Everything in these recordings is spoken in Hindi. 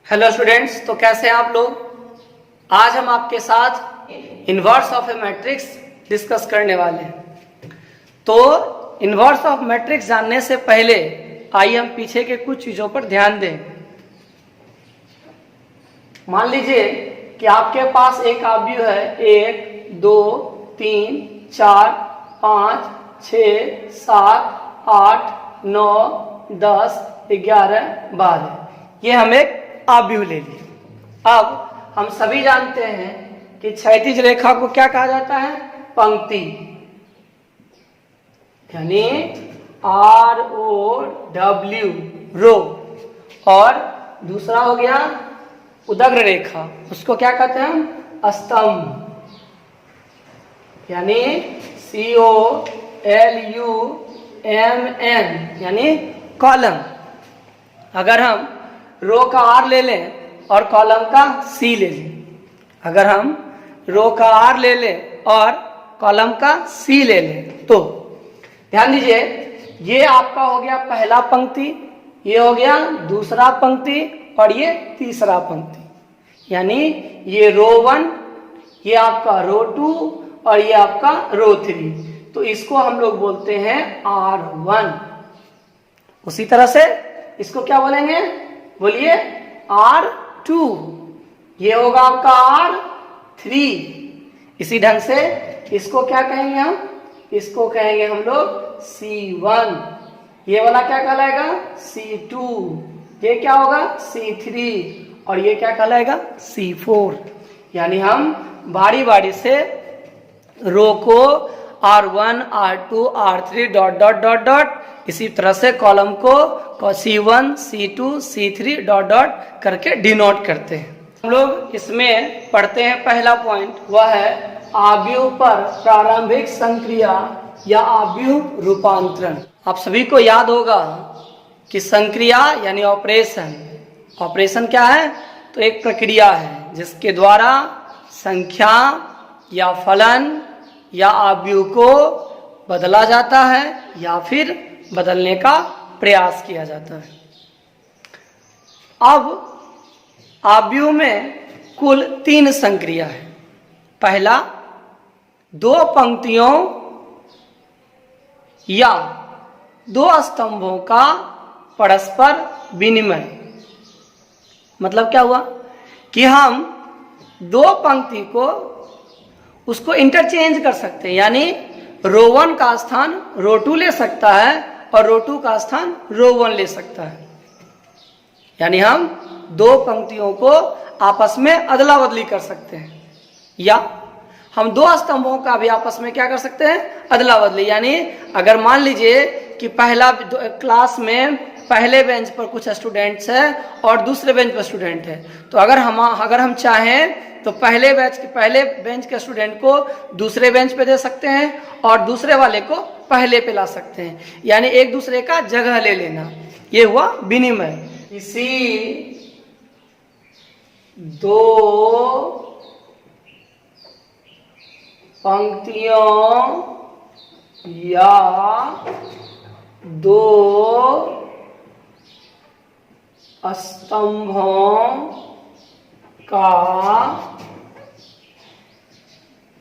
हेलो स्टूडेंट्स, तो कैसे हैं आप लोग। आज हम आपके साथ inverse of A matrix discuss करने वाले हैं। तो इनवर्स ऑफ मैट्रिक्स जानने से पहले आइए हम पीछे के कुछ चीजों पर ध्यान दें। मान लीजिए कि आपके पास एक आव्यूह है 1 2 3 4 5 6 7 8 9 10 11 12। ये हम एक आव्यूह ले लिए। अब हम सभी जानते हैं कि क्षैतिज रेखा को क्या कहा जाता है? पंक्ति, यानी ROW, रो। और दूसरा हो गया उदग्र रेखा, उसको क्या कहते हैं हम? स्तंभ, यानी COLUMN, यानी कॉलम। अगर हम रो का R ले लें और कॉलम का C ले लें, अगर हम रो का R ले लें और कॉलम का C ले लें, तो ध्यान दीजिए, ये आपका हो गया पहला पंक्ति, ये हो गया दूसरा पंक्ति और ये तीसरा पंक्ति, यानी ये रो 1, ये आपका रो 2 और ये आपका रो 3। तो इसको हम लोग बोलते हैं R1। उसी तरह से इसको क्या बोलेंगे? बोलिए R2। ये होगा आपका R3। इसी ढंग से इसको क्या कहेंगे हम? इसको कहेंगे हम लोग C1। ये वाला क्या कहलाएगा? C2। ये क्या होगा? C3। और ये क्या कहलाएगा? C4। यानी हम बारी बारी से रो को R1 R2 R3 dot dot dot dot, इसी तरह से कॉलम को C1 C2 C3 dot dot करके डिनोट करते हैं। हम लोग इसमें पढ़ते हैं पहला पॉइंट, वह है आव्यूह पर प्रारंभिक संक्रिया या आव्यूह रूपांतरण। आप सभी को याद होगा कि संक्रिया यानी ऑपरेशन, ऑपरेशन क्या है? तो एक प्रक्रिया है जिसके द्वारा संख्या या फलन या आव्यूह को बदला जाता है या फिर बदलने का प्रयास किया जाता है। अब आव्यूह में कुल 3 संक्रिया है। पहला, 2 पंक्तियों या 2 स्तंभों का परस्पर विनिमय। मतलब क्या हुआ कि हम 2 पंक्ति को उसको इंटरचेंज कर सकते हैं, यानी रो 1 का स्थान रो 2 ले सकता है और रो 2 का स्थान रो 1 ले सकता है। यानी हम 2 पंक्तियों को आपस में अदला बदली कर सकते हैं, या हम 2 स्तंभों का भी आपस में क्या कर सकते हैं? अदला बदली। यानी अगर मान लीजिए कि पहला क्लास में पहले बेंच पर कुछ स्टूडेंट्स है और दूसरे बेंच पर स्टूडेंट है, तो अगर हम चाहें तो पहले बेंच के स्टूडेंट को दूसरे बेंच पे दे सकते हैं और दूसरे वाले को पहले पे ला सकते हैं, यानी एक दूसरे का जगह ले लेना। ये हुआ विनिमय। किसी 2 पंक्तियों या 2 स्तंभों का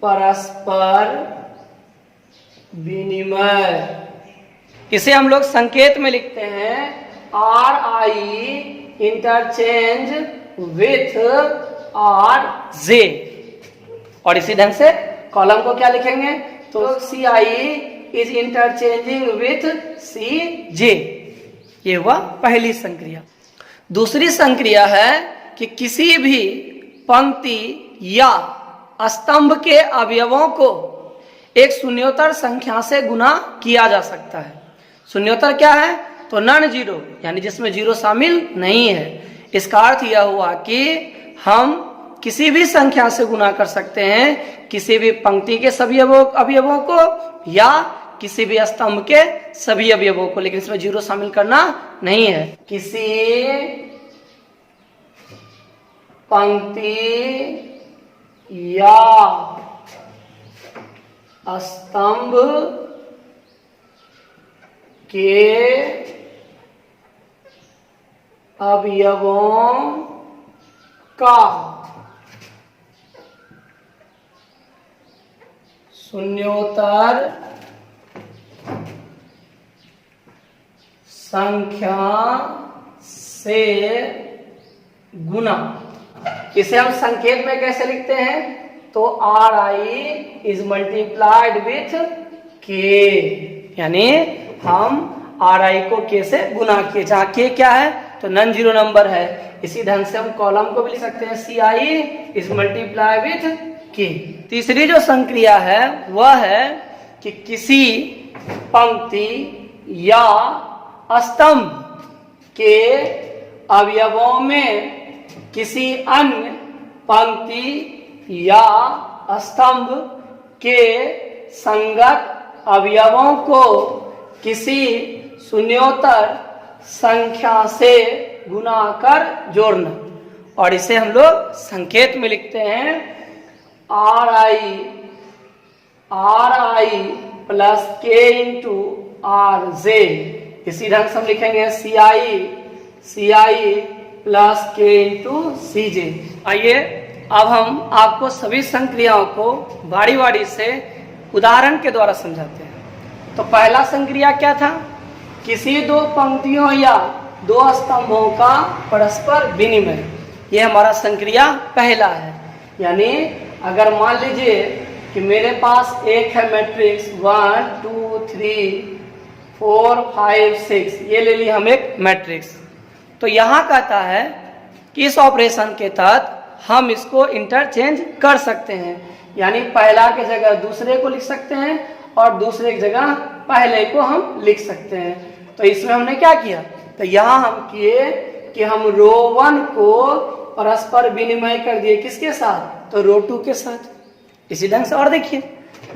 परस्पर विनिमय, इसे हम लोग संकेत में लिखते हैं RI इंटरचेंज विथ RJ। और इसी ढंग से कॉलम को क्या लिखेंगे? तो CI is interchanging with CJ। ये हुआ पहली संक्रिया। दूसरी संक्रिया है कि किसी भी पंक्ति या स्तंभ के अवयवों को एक शून्योत्तर संख्या से गुना किया जा सकता है। शून्योत्तर क्या है? तो नॉन जीरो, यानी जिसमें जीरो शामिल नहीं है। इसका अर्थ यह हुआ कि हम किसी भी संख्या से गुना कर सकते हैं, किसी भी पंक्ति के सभी अवयवों को या किसी भी स्तंभ के सभी अवयवों को, लेकिन इसमें जीरो शामिल करना नहीं है। किसी पंक्ति या स्तंभ के अवयवों का शून्योत्तर संख्या से गुना। इसे हम संकेत में कैसे लिखते हैं? तो are I is multiplied with के, यानी हम आर आई को के से गुना किए, जहां के क्या है तो नॉन जीरो नंबर है। इसी ढंग से हम कॉलम को भी लिख सकते हैं, सी आई इज मल्टीप्लाई विथ के। तीसरी जो संक्रिया है वह है कि किसी पंक्ति या स्तंभ के अवयवों में किसी अन्य पंक्ति या स्तंभ के संगत अवयवों को किसी शून्योत्तर संख्या से गुना कर जोड़ना। और इसे हम लोग संकेत में लिखते हैं आर आई प्लस के इंटू आर जे। इसी ढंग से हम लिखेंगे सी आई प्लस के इंटू सी जे। आइए अब हम आपको सभी संक्रियाओं को बारी बारी से उदाहरण के द्वारा समझाते हैं। तो पहला संक्रिया क्या था? किसी दो पंक्तियों या दो स्तंभों का परस्पर विनिमय। ये हमारा संक्रिया पहला है। यानी अगर मान लीजिए कि मेरे पास एक है मैट्रिक्स 1 2 3 4 5 6, ये ले ली हम एक मैट्रिक्स। तो यहाँ कहता है कि इस ऑपरेशन के तहत हम इसको इंटरचेंज कर सकते हैं, यानी पहला के जगह दूसरे को लिख सकते हैं और दूसरे की जगह पहले को हम लिख सकते हैं। तो इसमें हमने क्या किया? तो यहाँ हम किए कि हम रो 1 को परस्पर विनिमय कर दिए, किसके साथ? तो रो 2 के साथ। इसी ढंग से और देखिए,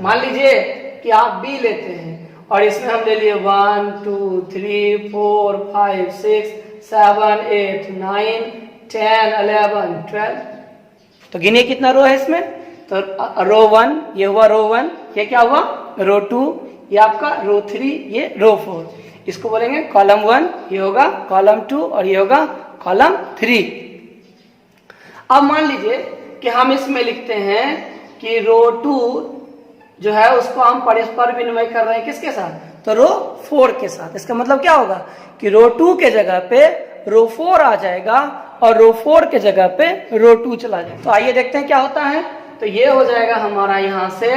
मान लीजिए कि आप बी लेते हैं और इसमें हम ले लिए 1 2 3 4 5 6 7 8 9 10 11 12। तो गिनिए कितना रो है इसमें? तो रो 1 ये हुआ रो 1, ये क्या हुआ रो 2, ये आपका रो 3, ये रो 4। इसको बोलेंगे कॉलम 1, ये होगा कॉलम 2 और ये होगा कॉलम 3। अब मान लीजिए कि हम इसमें लिखते हैं कि रो 2 जो है उसको हम परस्पर विनिमय कर रहे हैं, किसके साथ? तो रो 4 के साथ। इसका मतलब क्या होगा कि रो 2 के जगह पे रो 4 आ जाएगा और रो 4 के जगह पे रो 2 चला जाएगा। तो आइए देखते हैं क्या होता है। तो ये हो जाएगा हमारा यहाँ से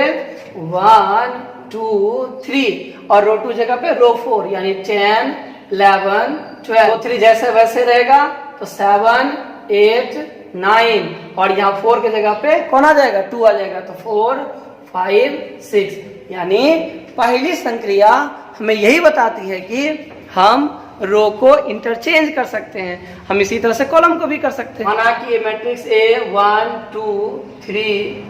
1 2 3 और रो 2 जगह पे रो 4, यानी 10 11 12। रो 3 जैसे वैसे रहेगा तो 7 8 9 और यहाँ 4 के जगह पे कौन आ जाएगा? 2 आ जाएगा। तो 4 5 6, यानी पहली संक्रिया हमें यही बताती है कि हम रो को इंटरचेंज कर सकते हैं। हम इसी तरह से कॉलम को भी कर सकते हैं। माना कि ये मैट्रिक्स ए 1 2 3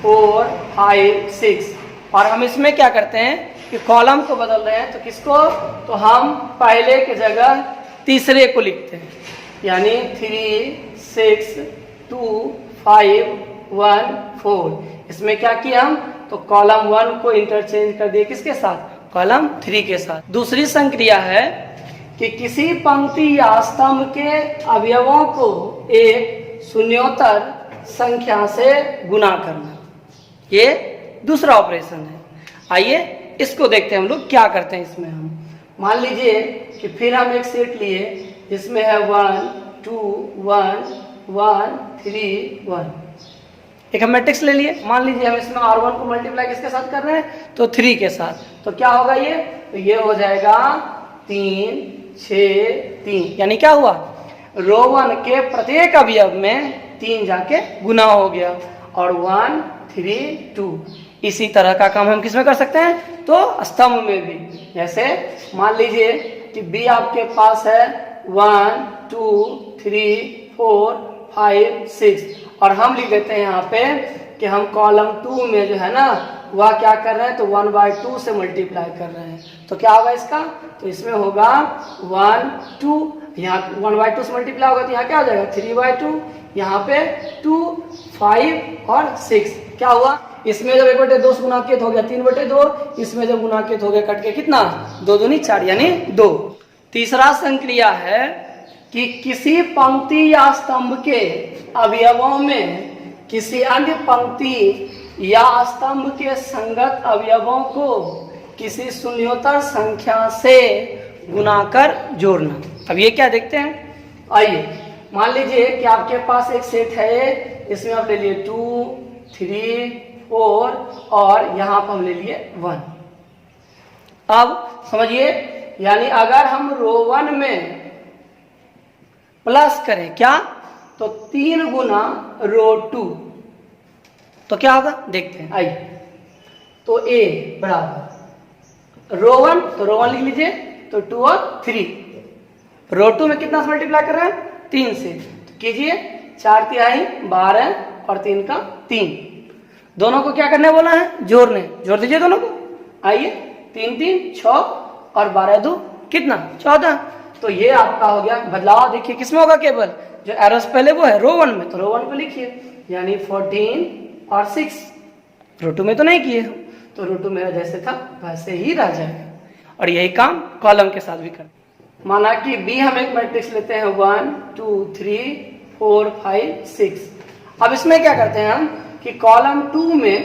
4 5 6 और हम इसमें क्या करते हैं कि कॉलम को बदल रहे हैं। तो किसको? तो हम पहले के जगह तीसरे को लिखते हैं, यानी 3 6 2 5 1 4। इसमें क्या किया हम? तो कॉलम 1 को इंटरचेंज कर दिए, किसके साथ? कॉलम 3 के साथ। दूसरी संक्रिया है कि किसी पंक्ति या स्तंभ के अवयवों को एक शून्योत्तर संख्या से गुना करना। ये दूसरा ऑपरेशन है। आइए इसको देखते हैं हम लोग क्या करते हैं इसमें। हम मान लीजिए कि फिर हम एक सेट लिए जिसमें है 1 2 1 1 3 1। एक हम मैट्रिक्स ले लिए, मान लीजिए हम इसमें R1 को मल्टीप्लाई किसके साथ कर रहे हैं? तो 3 के साथ। तो क्या होगा ये? तो ये हो जाएगा 3 6 3, यानी क्या हुआ? रो 1 के प्रत्येक अवयव में 3 जाके गुना हो गया और 1 3 2। इसी तरह का काम हम किसमें कर सकते हैं? तो स्तंभ में भी। जैसे मान लीजिए कि बी आपके पास है 1 2 3 4 5 6 और हम लिख देते हैं यहाँ पे कि हम कॉलम 2 में जो है ना वह क्या कर रहे हैं? तो 1/2 से मल्टीप्लाई कर रहे हैं। तो क्या होगा इसका? तो इसमें होगा 1 2, यहाँ 1/2 से मल्टीप्लाई होगा तो यहाँ क्या हो जाएगा? 3/2, यहाँ पे 2 5 और 6। क्या हुआ? इसमें जब 1/2 से गुणाकित हो गया 3/2, इसमें जब गुणाकित हो गया कट के कितना? 2 दूनी 4, यानी 2। तीसरा संक्रिया है कि किसी पंक्ति या स्तंभ के अवयवों में किसी अन्य पंक्ति या स्तंभ के संगत अवयवों को किसी शून्योत्तर संख्या से गुना कर जोड़ना। अब ये क्या देखते हैं, आइए मान लीजिए कि आपके पास एक सेट है, इसमें आप ले लिए 2, 3, 4 और यहाँ पर हम ले लिए 1। अब समझिए, यानी अगर हम रो 1 में प्लस करें क्या, तो 3 गुना रो 2, तो क्या होगा देखते हैं। आइए, तो A बराबर रो 1, तो रो 1 लिख लीजिए, तो 2 और 3। रो 2 में कितना से मल्टीप्लाई कर रहे हैं, 3 से, तो कीजिए 4 तिहाई 12 और 3 का 3। दोनों को क्या करने बोला है, जोड़ने, जोड़ दीजिए दोनों को। आइए 3 3 6 और 12 2 कितना 14। तो ये आपका हो गया। बदलाव देखिए किसमें होगा, केवल जो एरोस पहले वो है रो 1 में, तो रो 1 पे लिखिए, यानी 14 और 6। रो 2 में तो नहीं किए, तो रो 2 मेरा जैसे था वैसे ही रह जाएगा। और यही काम कॉलम के साथ भी करते हैं। माना कि बी हम एक मैट्रिक्स लेते हैं 1 2 3 4 5 6। अब इसमें क्या करते हैं हम कि कॉलम 2 में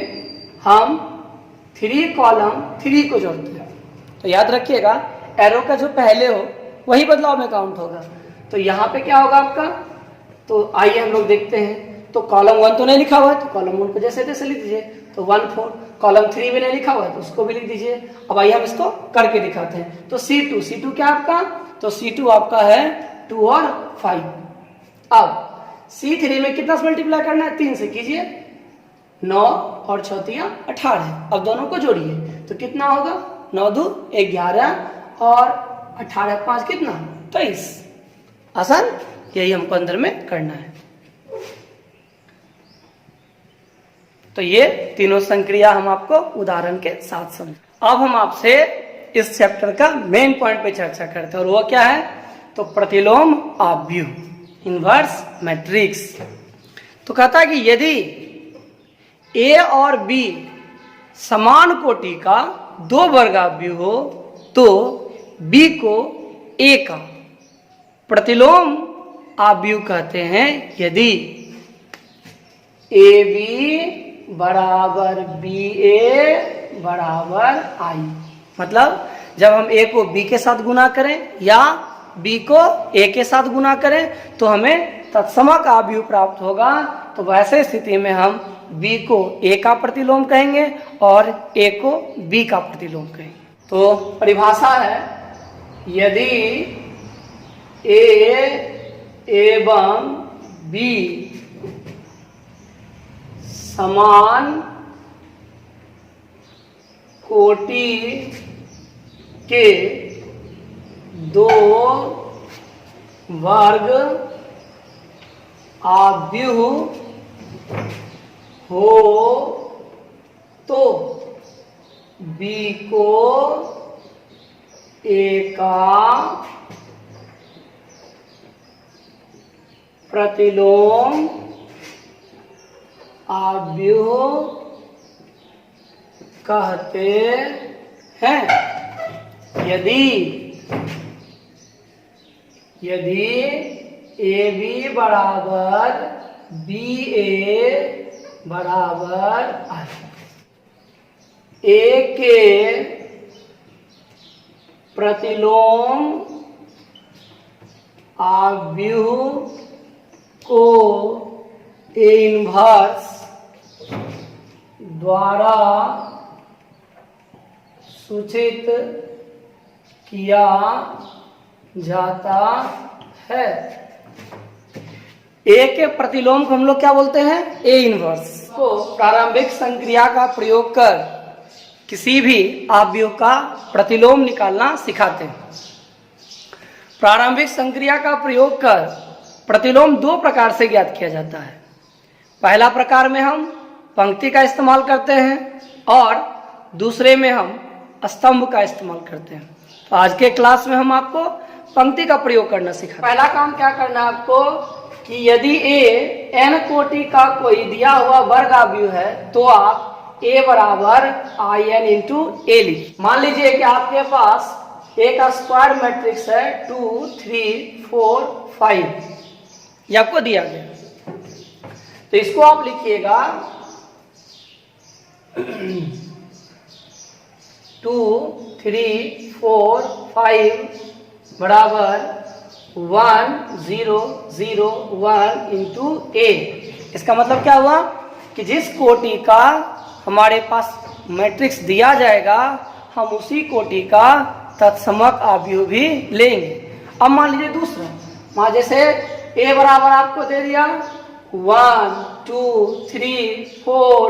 हम 3 कॉलम 3 को जोड़ते हैं। तो याद रखिएगा, एरो का जो पहले हो वही बदलाव में काउंट होगा। तो यहाँ पे क्या होगा आपका, तो आइए हम लोग देखते हैं। तो कॉलम 1 तो नहीं लिखा हुआ है, तो कॉलम 1 को जैसे तैसे लिख दीजिए, तो 1 4। कॉलम 3 भी नहीं लिखा हुआ है, तो उसको भी लिख दीजिए। अब आइए हम इसको करके दिखाते हैं। तो C2 क्या आपका, तो C2 आपका है 2 और 5। अब C3 में कितना से मल्टीप्लाई करना है, 3 से कीजिए, 9 और 6 18। अब दोनों को जोड़िए, तो कितना होगा, 9 2 11 और 18 5 कितना 23। आसान, यही हमको अंदर में करना है। तो ये तीनों संक्रिया हम आपको उदाहरण के साथ समझ। अब हम आपसे इस चैप्टर का मेन पॉइंट पे चर्चा करते हैं, और वो क्या है, तो प्रतिलोम आव्यूह, इनवर्स मैट्रिक्स। तो कहता है कि यदि ए और बी समान कोटि का 2 वर्गाव्यूह हो, तो बी को ए का प्रतिलोम आव्यूह कहते हैं यदि ए बी बराबर बी ए बराबर आई। मतलब जब हम ए को बी के साथ गुना करें या बी को ए के साथ गुना करें तो हमें तत्सम का आव्यूह प्राप्त होगा। तो वैसे स्थिति में हम बी को ए का प्रतिलोम कहेंगे और ए को बी का प्रतिलोम कहेंगे। तो परिभाषा है, यदि ए एवं बी समान कोटि के 2 वर्ग आव्यूह हो, तो बी को ए का प्रतिलोम आव्यूह कहते हैं। यदि ए बी बराबर बी ए बराबर ए के प्रतिलोम आव्यूह को ए इनवर्स द्वारा सूचित किया जाता है। ए के प्रतिलोम को हम लोग क्या बोलते हैं, ए इनवर्स। को प्रारंभिक संक्रिया का प्रयोग कर किसी भी आव्यूह का प्रतिलोम निकालना सिखाते हैं। प्रारंभिक संक्रिया का प्रयोग कर प्रतिलोम 2 प्रकार से ज्ञात किया जाता है। पहला प्रकार में हम पंक्ति का इस्तेमाल करते हैं और दूसरे में हम स्तंभ का इस्तेमाल करते हैं। तो आज के क्लास में हम आपको पंक्ति का प्रयोग करना सिखाते हैं। पहला काम क्या करना है आपको कि यदि ए n कोटि का कोई दिया हुआ वर्ग आव्यूह है तो आप a बराबर in इंटू ए लिखिए। मान लीजिए कि आपके पास एक स्क्वायर मैट्रिक्स है 2 3 4 5, ये आपको दिया गया, तो इसको आप लिखिएगा 2 3 4 5 बराबर 1 0 0 1 इंटू ए। इसका मतलब क्या हुआ कि जिस कोटि का हमारे पास मैट्रिक्स दिया जाएगा हम उसी कोटि का तत्समक अवयव भी लेंगे। अब मान लीजिए दूसरा, मान जैसे ए बराबर आपको दे दिया 1 2 3 4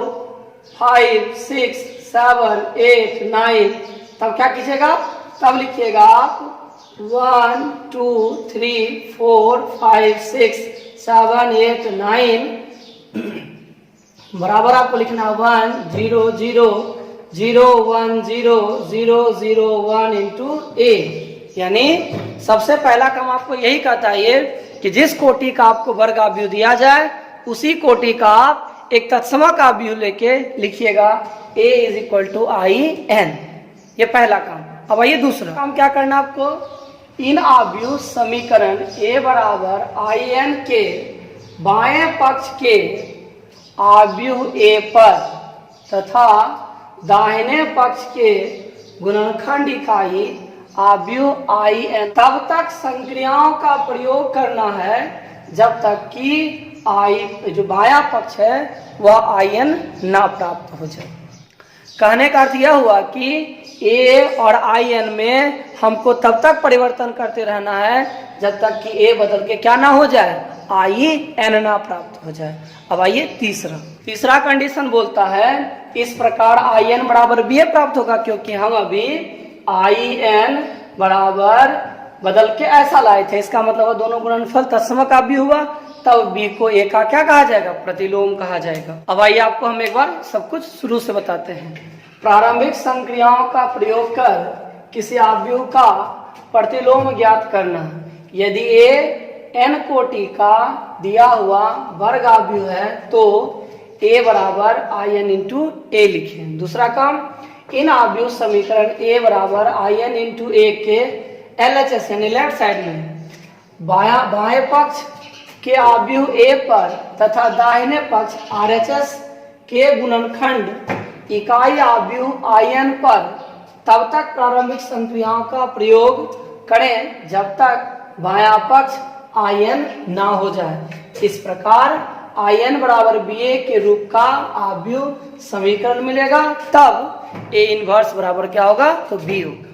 5 6 7 8 9, तब क्या कीजिएगा, तब लिखिएगा आप 1 2 3 4 5 6 7 8 9 बराबर आपको लिखना 1 0 0 0 1 0 0 0 1 इंटू ए। यानी सबसे पहला काम आपको यही कहता है ये कि जिस कोटि का आपको वर्ग अवयव दिया जाए उसी कोटि का आप एक तत्समक अवयव लेके लिखिएगा a is equal to i n. ये पहला काम। अब आइए दूसरा काम क्या करना आपको, इन अवयव समीकरण a बराबर आई एन के बाएं पक्ष के अवयव a पर तथा दाहिने पक्ष के गुणनखंड इकाई अवयव आई एन तब तक संक्रियाओं का प्रयोग करना है जब तक कि आई जो बायां पक्ष है वह आई एन ना प्राप्त हो जाए। कहने का अर्थ यह हुआ कि ए और आई एन में हमको तब तक परिवर्तन करते रहना है जब तक कि ए बदल के क्या ना हो जाए, आई एन ना प्राप्त हो जाए। अब आइए तीसरा कंडीशन बोलता है इस प्रकार आई एन बराबर बी ए प्राप्त होगा, क्योंकि हम अभी आई एन बराबर बदल के ऐसा लाए थे। इसका मतलब दोनों गुणनफल तत्समक अवयव हुआ, तब b को a का क्या कहा जाएगा, प्रतिलोम कहा जाएगा। अब आइए आपको हम एक बार सब कुछ शुरू से बताते हैं। प्रारंभिक संक्रियाओं का प्रयोग कर किसी अवयव का प्रतिलोम ज्ञात करना। यदि a n कोटि का दिया हुआ वर्ग अवयव है तो a बराबर आई एन इंटू ए लिखें। दूसरा काम, इन अवयव समीकरण a बराबर आई एन इंटू ए के LHS यानी लेफ्ट साइड में बाएं पक्ष के अवयव a पर तथा दाहिने पक्ष RHS के गुणनखंड इकाई अवयव IN पर तब तक प्रारंभिक संक्रियाओं का प्रयोग करें जब तक बायां पक्ष IN ना हो जाए। इस प्रकार IN बराबर BA के रूप का अवयव समीकरण मिलेगा, तब A इनवर्स बराबर क्या होगा, तो B होगा।